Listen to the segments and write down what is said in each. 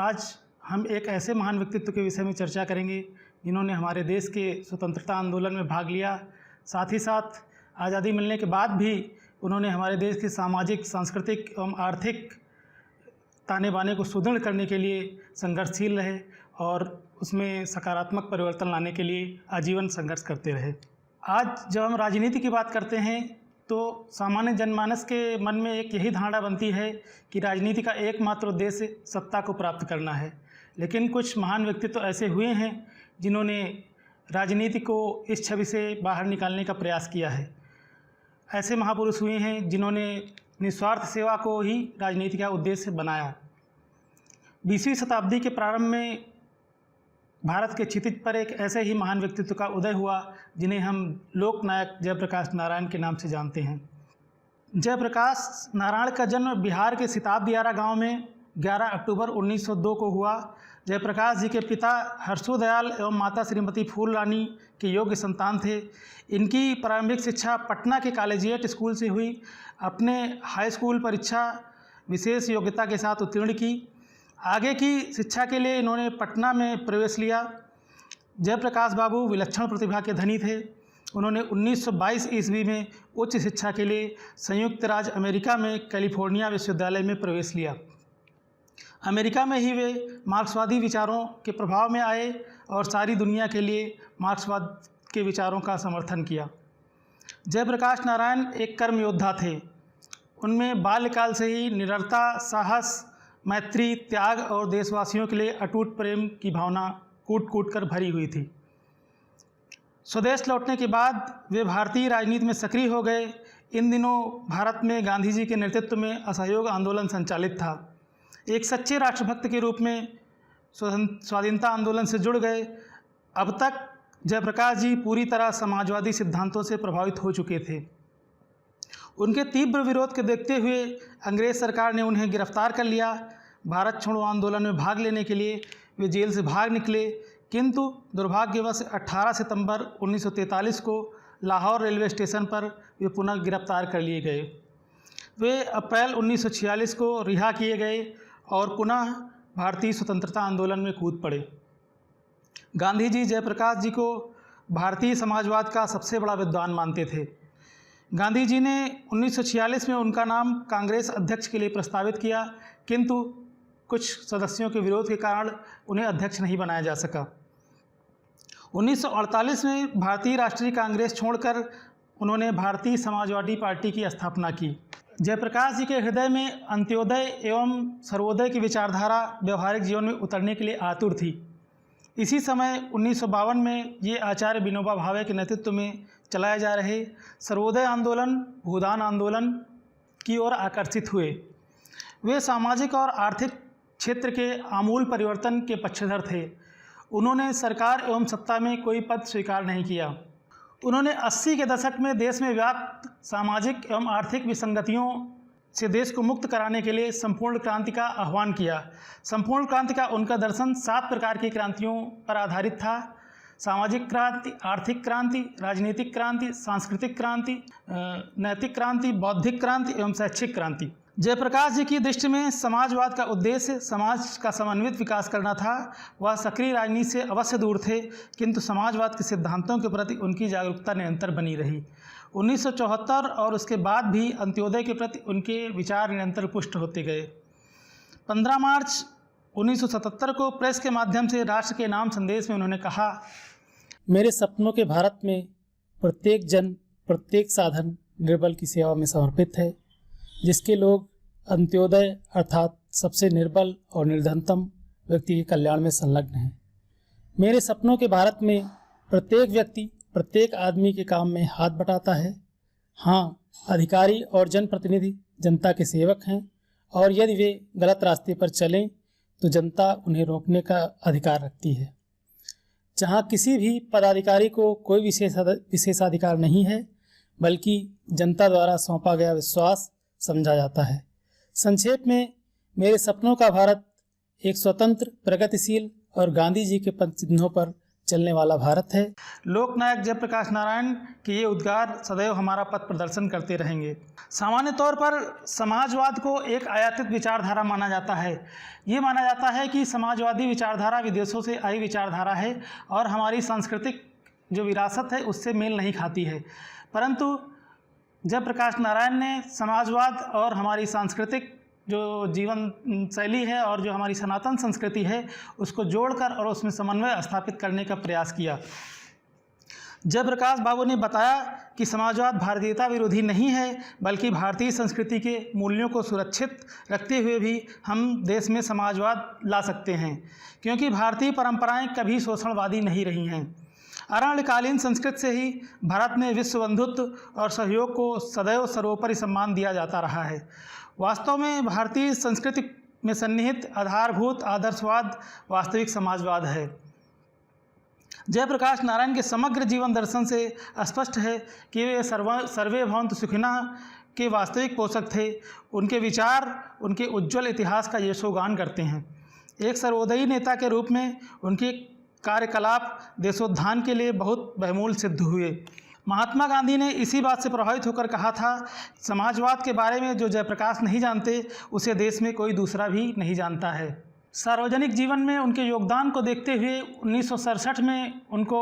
आज हम एक ऐसे महान व्यक्तित्व के विषय में चर्चा करेंगे जिन्होंने हमारे देश के स्वतंत्रता आंदोलन में भाग लिया। साथ ही साथ आज़ादी मिलने के बाद भी उन्होंने हमारे देश की सामाजिक, सांस्कृतिक एवं आर्थिक ताने बाने को सुदृढ़ करने के लिए संघर्षशील रहे और उसमें सकारात्मक परिवर्तन लाने के लिए आजीवन संघर्ष करते रहे। आज जब हम राजनीति की बात करते हैं तो सामान्य जनमानस के मन में एक यही धारणा बनती है कि राजनीति का एकमात्र उद्देश्य सत्ता को प्राप्त करना है। लेकिन कुछ महान व्यक्तित्व तो ऐसे हुए हैं जिन्होंने राजनीति को इस छवि से बाहर निकालने का प्रयास किया है। ऐसे महापुरुष हुए हैं जिन्होंने निस्वार्थ सेवा को ही राजनीति का उद्देश्य बनाया। 20वीं शताब्दी के प्रारंभ में भारत के क्षितिज पर एक ऐसे ही महान व्यक्तित्व का उदय हुआ जिन्हें हम लोकनायक जयप्रकाश नारायण के नाम से जानते हैं। जयप्रकाश नारायण का जन्म बिहार के सिताब दियारा गांव में 11 अक्टूबर 1902 को हुआ। जयप्रकाश जी के पिता हर्षोदयाल एवं माता श्रीमती फूल रानी के योग्य संतान थे। इनकी प्रारंभिक शिक्षा पटना के कॉलेजिएट स्कूल से हुई। अपने हाई स्कूल परीक्षा विशेष योग्यता के साथ उत्तीर्ण की। आगे की शिक्षा के लिए इन्होंने पटना में प्रवेश लिया। जयप्रकाश बाबू विलक्षण प्रतिभा के धनी थे। उन्होंने 1922 ईस्वी में उच्च शिक्षा के लिए संयुक्त राज्य अमेरिका में कैलिफोर्निया विश्वविद्यालय में प्रवेश लिया। अमेरिका में ही वे मार्क्सवादी विचारों के प्रभाव में आए और सारी दुनिया के लिए मार्क्सवाद के विचारों का समर्थन किया। जयप्रकाश नारायण एक कर्म योद्धा थे। उनमें बाल्यकाल से ही निडरता, साहस, मैत्री, त्याग और देशवासियों के लिए अटूट प्रेम की भावना कूट कूट कर भरी हुई थी। स्वदेश लौटने के बाद वे भारतीय राजनीति में सक्रिय हो गए। इन दिनों भारत में गांधी जी के नेतृत्व में असहयोग आंदोलन संचालित था। एक सच्चे राष्ट्रभक्त के रूप में स्वाधीनता आंदोलन से जुड़ गए। अब तक जयप्रकाश जी पूरी तरह समाजवादी सिद्धांतों से प्रभावित हो चुके थे। उनके तीव्र विरोध के देखते हुए अंग्रेज़ सरकार ने उन्हें गिरफ्तार कर लिया। भारत छोड़ो आंदोलन में भाग लेने के लिए वे जेल से भाग निकले, किंतु दुर्भाग्यवश 18 सितंबर 1943 को लाहौर रेलवे स्टेशन पर वे पुनः गिरफ्तार कर लिए गए। वे अप्रैल 1946 को रिहा किए गए और पुनः भारतीय स्वतंत्रता आंदोलन में कूद पड़े। गांधी जी जयप्रकाश जी को भारतीय समाजवाद का सबसे बड़ा विद्वान मानते थे। गांधी जी ने 1946 में उनका नाम कांग्रेस अध्यक्ष के लिए प्रस्तावित किया, किंतु कुछ सदस्यों के विरोध के कारण उन्हें अध्यक्ष नहीं बनाया जा सका। 1948 में भारतीय राष्ट्रीय कांग्रेस छोड़कर उन्होंने भारतीय समाजवादी पार्टी की स्थापना की। जयप्रकाश जी के हृदय में अंत्योदय एवं सर्वोदय की विचारधारा व्यवहारिक जीवन में उतरने के लिए आतुर थी। इसी समय 1952 में ये आचार्य विनोबा भावे के नेतृत्व में चलाए जा रहे सर्वोदय आंदोलन, भूदान आंदोलन की ओर आकर्षित हुए। वे सामाजिक और आर्थिक क्षेत्र के आमूल परिवर्तन के पक्षधर थे। उन्होंने सरकार एवं सत्ता में कोई पद स्वीकार नहीं किया। उन्होंने 80 के दशक में देश में व्याप्त सामाजिक एवं आर्थिक विसंगतियों से देश को मुक्त कराने के लिए संपूर्ण क्रांति का आह्वान किया। संपूर्ण क्रांति का उनका दर्शन 7 प्रकार की क्रांतियों पर आधारित था: सामाजिक क्रांति, आर्थिक क्रांति, राजनीतिक क्रांति, सांस्कृतिक क्रांति, नैतिक क्रांति, बौद्धिक क्रांति एवं शैक्षिक क्रांति। जयप्रकाश जी की दृष्टि में समाजवाद का उद्देश्य समाज का समन्वित विकास करना था। वह सक्रिय राजनीति से अवश्य दूर थे, किंतु समाजवाद के सिद्धांतों के प्रति उनकी जागरूकता निरंतर बनी रही। 1974 और उसके बाद भी अंत्योदय के प्रति उनके विचार निरंतर पुष्ट होते गए। 15 मार्च 1977 को प्रेस के माध्यम से राष्ट्र के नाम संदेश में उन्होंने कहा, मेरे सपनों के भारत में प्रत्येक जन, प्रत्येक साधन निर्बल की सेवा में समर्पित है, जिसके लोग अंत्योदय अर्थात सबसे निर्बल और निर्धनतम व्यक्ति के कल्याण में संलग्न हैं। मेरे सपनों के भारत में प्रत्येक व्यक्ति, प्रत्येक आदमी के काम में हाथ बटाता है। हाँ, अधिकारी और जनप्रतिनिधि जनता के सेवक हैं और यदि वे गलत रास्ते पर चलें तो जनता उन्हें रोकने का अधिकार रखती है। जहाँ किसी भी पदाधिकारी को कोई विशेषाधिकार नहीं है, बल्कि जनता द्वारा सौंपा गया विश्वास समझा जाता है। संक्षेप में, मेरे सपनों का भारत एक स्वतंत्र, प्रगतिशील और गांधी जी के पंचचिन्हों पर चलने वाला भारत है। लोकनायक जयप्रकाश नारायण के ये उद्गार सदैव हमारा पथ प्रदर्शन करते रहेंगे। सामान्य तौर पर समाजवाद को एक आयातित विचारधारा माना जाता है। ये माना जाता है कि समाजवादी विचारधारा विदेशों से आई विचारधारा है और हमारी सांस्कृतिक जो विरासत है उससे मेल नहीं खाती है। परंतु जयप्रकाश नारायण ने समाजवाद और हमारी सांस्कृतिक जो जीवन शैली है और जो हमारी सनातन संस्कृति है उसको जोड़कर और उसमें समन्वय स्थापित करने का प्रयास किया। जयप्रकाश बाबू ने बताया कि समाजवाद भारतीयता विरोधी नहीं है, बल्कि भारतीय संस्कृति के मूल्यों को सुरक्षित रखते हुए भी हम देश में समाजवाद ला सकते हैं, क्योंकि भारतीय परंपराएं कभी शोषणवादी नहीं रही हैं। अरण्यकालीन संस्कृत से ही भारत में विश्व बंधुत्व और सहयोग को सदैव सर्वोपरि सम्मान दिया जाता रहा है। वास्तव में भारतीय संस्कृति में सन्निहित आधारभूत आदर्शवाद वास्तविक समाजवाद है। जयप्रकाश नारायण के समग्र जीवन दर्शन से स्पष्ट है कि वे सर्वे भवन्तु सुखिनः के वास्तविक पोषक थे। उनके विचार उनके उज्ज्वल इतिहास का यशोगान करते हैं। एक सर्वोदयी नेता के रूप में उनके कार्यकलाप देशोत्थान के लिए बहुत बहुमूल्य सिद्ध हुए। महात्मा गांधी ने इसी बात से प्रभावित होकर कहा था, समाजवाद के बारे में जो जयप्रकाश नहीं जानते उसे देश में कोई दूसरा भी नहीं जानता है। सार्वजनिक जीवन में उनके योगदान को देखते हुए 1967 में उनको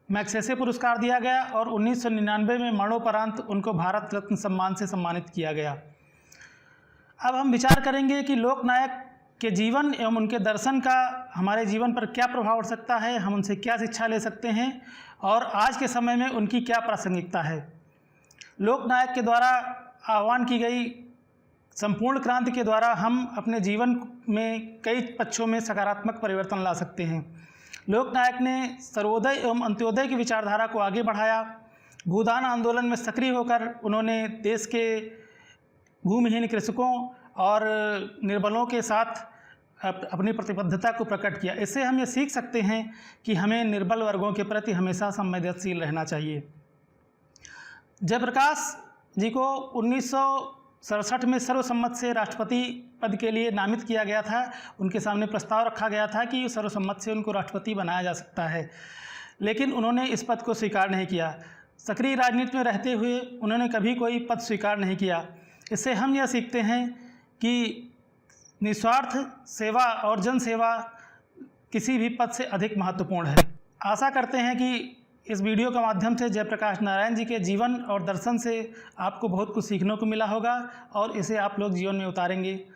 मैग्सेसे पुरस्कार दिया गया और 1999 में मरणोपरांत उनको भारत रत्न सम्मान से सम्मानित किया गया। अब हम विचार करेंगे कि लोकनायक के जीवन एवं उनके दर्शन का हमारे जीवन पर क्या प्रभाव पड़ सकता है, हम उनसे क्या शिक्षा ले सकते हैं और आज के समय में उनकी क्या प्रासंगिकता है। लोकनायक के द्वारा आह्वान की गई संपूर्ण क्रांति के द्वारा हम अपने जीवन में कई पक्षों में सकारात्मक परिवर्तन ला सकते हैं। लोकनायक ने सर्वोदय एवं अंत्योदय की विचारधारा को आगे बढ़ाया। भूदान आंदोलन में सक्रिय होकर उन्होंने देश के भूमिहीन कृषकों और निर्बलों के साथ अपनी प्रतिबद्धता को प्रकट किया। इससे हम ये सीख सकते हैं कि हमें निर्बल वर्गों के प्रति हमेशा संवेदनशील रहना चाहिए। जयप्रकाश जी को 1967 में सर्वसम्मत से राष्ट्रपति पद के लिए नामित किया गया था। उनके सामने प्रस्ताव रखा गया था कि सर्वसम्मत से उनको राष्ट्रपति बनाया जा सकता है, लेकिन उन्होंने इस पद को स्वीकार नहीं किया। सक्रिय राजनीति में रहते हुए उन्होंने कभी कोई पद स्वीकार नहीं किया। इससे हम यह सीखते हैं कि निस्वार्थ सेवा और जन सेवा किसी भी पद से अधिक महत्वपूर्ण है। आशा करते हैं कि इस वीडियो के माध्यम से जयप्रकाश नारायण जी के जीवन और दर्शन से आपको बहुत कुछ सीखने को मिला होगा और इसे आप लोग जीवन में उतारेंगे।